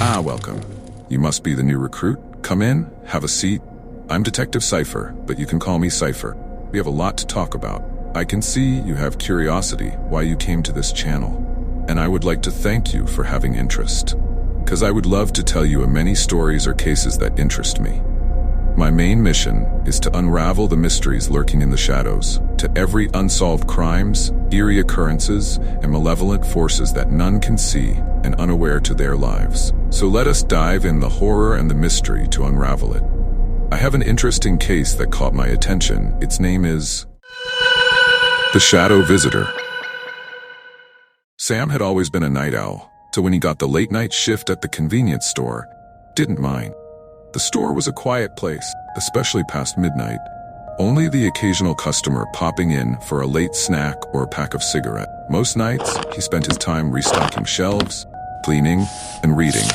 Welcome. You must be the new recruit. Come in, have a seat. I'm Detective Cipher, but you can call me Cipher. We have a lot to talk about. I can see you have curiosity why you came to this channel, and I would like to thank you for having interest, because I would love to tell you many stories or cases that interest me. My main mission is to unravel the mysteries lurking in the shadows, to every unsolved crimes, eerie occurrences, and malevolent forces that none can see and unaware to their lives. So let us dive in the horror and the mystery to unravel it. I have an interesting case that caught my attention. Its name is The Shadow Visitor. Sam had always been a night owl, so when he got the late-night shift at the convenience store, didn't mind. The store was a quiet place, especially past midnight. Only the occasional customer popping in for a late snack or a pack of cigarettes. Most nights, he spent his time restocking shelves, cleaning, and reading.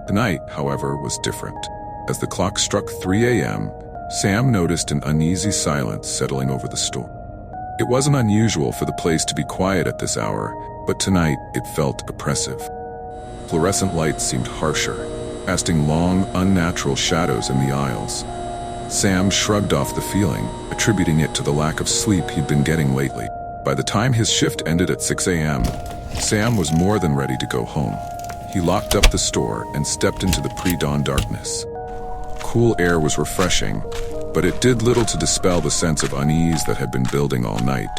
Tonight, however, was different. As the clock struck 3 a.m., Sam noticed an uneasy silence settling over the store. It wasn't unusual for the place to be quiet at this hour, but tonight it felt oppressive. Fluorescent lights seemed harsher, casting long, unnatural shadows in the aisles. Sam shrugged off the feeling, attributing it to the lack of sleep he'd been getting lately. By the time his shift ended at 6 a.m., Sam was more than ready to go home. He locked up the store and stepped into the pre-dawn darkness. Cool air was refreshing, but it did little to dispel the sense of unease that had been building all night.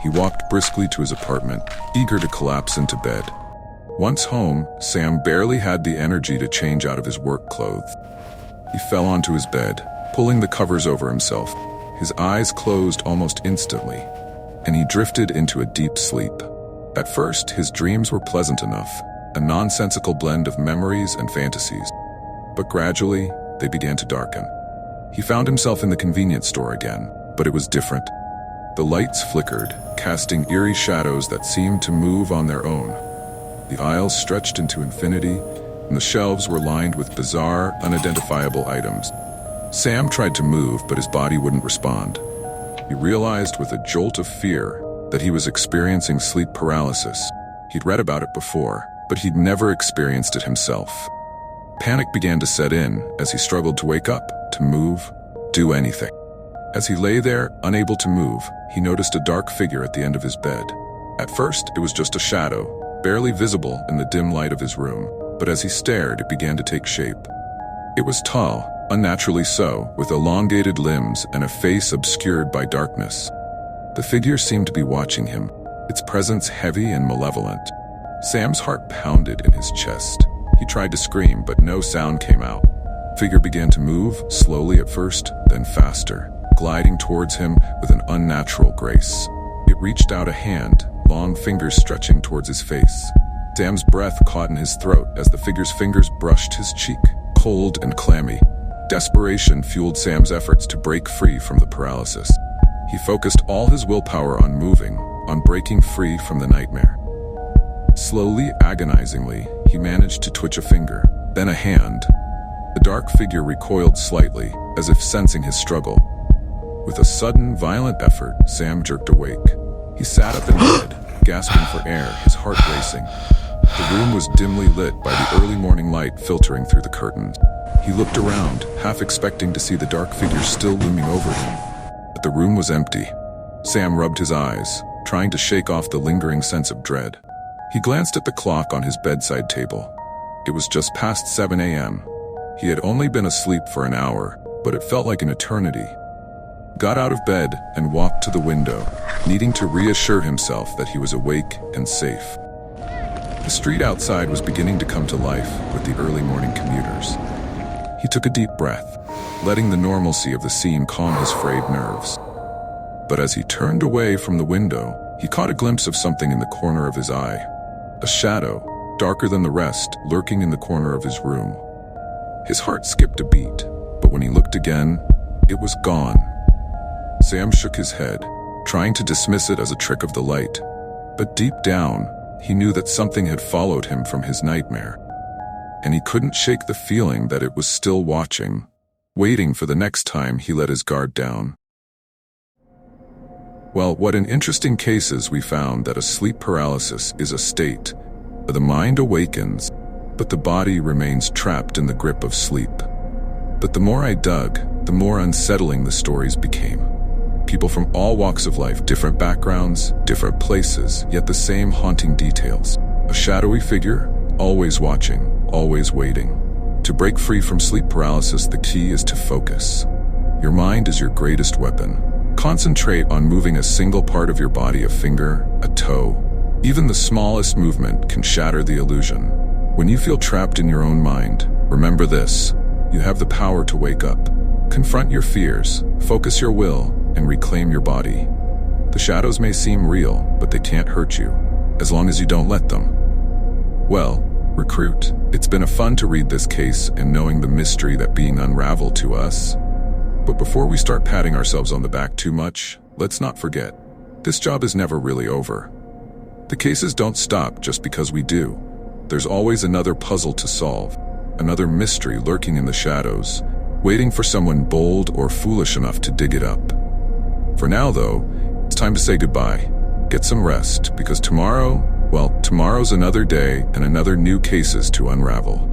He walked briskly to his apartment, eager to collapse into bed. Once home, Sam barely had the energy to change out of his work clothes. He fell onto his bed, pulling the covers over himself. His eyes closed almost instantly, and he drifted into a deep sleep. At first, his dreams were pleasant enough, a nonsensical blend of memories and fantasies. But gradually, they began to darken. He found himself in the convenience store again, but it was different. The lights flickered, casting eerie shadows that seemed to move on their own. The aisles stretched into infinity, and the shelves were lined with bizarre, unidentifiable items. Sam tried to move, but his body wouldn't respond. He realized with a jolt of fear that he was experiencing sleep paralysis. He'd read about it before, but he'd never experienced it himself. Panic began to set in as he struggled to wake up, to move, do anything. As he lay there, unable to move, he noticed a dark figure at the end of his bed. At first, it was just a shadow, barely visible in the dim light of his room, but as he stared, it began to take shape. It was tall, unnaturally so, with elongated limbs and a face obscured by darkness. The figure seemed to be watching him, its presence heavy and malevolent. Sam's heart pounded in his chest. He tried to scream, but no sound came out. The figure began to move, slowly at first, then faster, gliding towards him with an unnatural grace. It reached out a hand, long fingers stretching towards his face. Sam's breath caught in his throat as the figure's fingers brushed his cheek, cold and clammy. Desperation fueled Sam's efforts to break free from the paralysis. He focused all his willpower on moving, on breaking free from the nightmare. Slowly, agonizingly, he managed to twitch a finger, then a hand. The dark figure recoiled slightly, as if sensing his struggle. With a sudden, violent effort, Sam jerked awake. He sat up in bed, gasping for air, his heart racing. The room was dimly lit by the early morning light filtering through the curtains. He looked around, half expecting to see the dark figure still looming over him. But the room was empty. Sam rubbed his eyes, trying to shake off the lingering sense of dread. He glanced at the clock on his bedside table. It was just past 7 a.m. He had only been asleep for an hour, but it felt like an eternity. Got out of bed and walked to the window, needing to reassure himself that he was awake and safe. The street outside was beginning to come to life with the early morning commuters. He took a deep breath, letting the normalcy of the scene calm his frayed nerves. But as he turned away from the window, he caught a glimpse of something in the corner of his eye. A shadow, darker than the rest, lurking in the corner of his room. His heart skipped a beat, but when he looked again, it was gone. Sam shook his head, trying to dismiss it as a trick of the light. But deep down, he knew that something had followed him from his nightmare. And he couldn't shake the feeling that it was still watching, waiting for the next time he let his guard down. Well, what an interesting cases we found that a sleep paralysis is a state where the mind awakens but the body remains trapped in the grip of sleep. But the more I dug, the more unsettling the stories became. People from all walks of life, different backgrounds, different places, yet the same haunting details. A shadowy figure, always watching, always waiting. To break free from sleep paralysis, the key is to focus. Your mind is your greatest weapon. Concentrate on moving a single part of your body, a finger, a toe. Even the smallest movement can shatter the illusion. When you feel trapped in your own mind, remember this: you have the power to wake up. Confront your fears, focus your will, and reclaim your body. The shadows may seem real, but they can't hurt you, as long as you don't let them. Well, recruit, it's been a fun to read this case and knowing the mystery that being unraveled to us. But before we start patting ourselves on the back too much, let's not forget, this job is never really over. The cases don't stop just because we do. There's always another puzzle to solve, another mystery lurking in the shadows, waiting for someone bold or foolish enough to dig it up. For now, though, it's time to say goodbye. Get some rest, because tomorrow's another day and another new cases to unravel.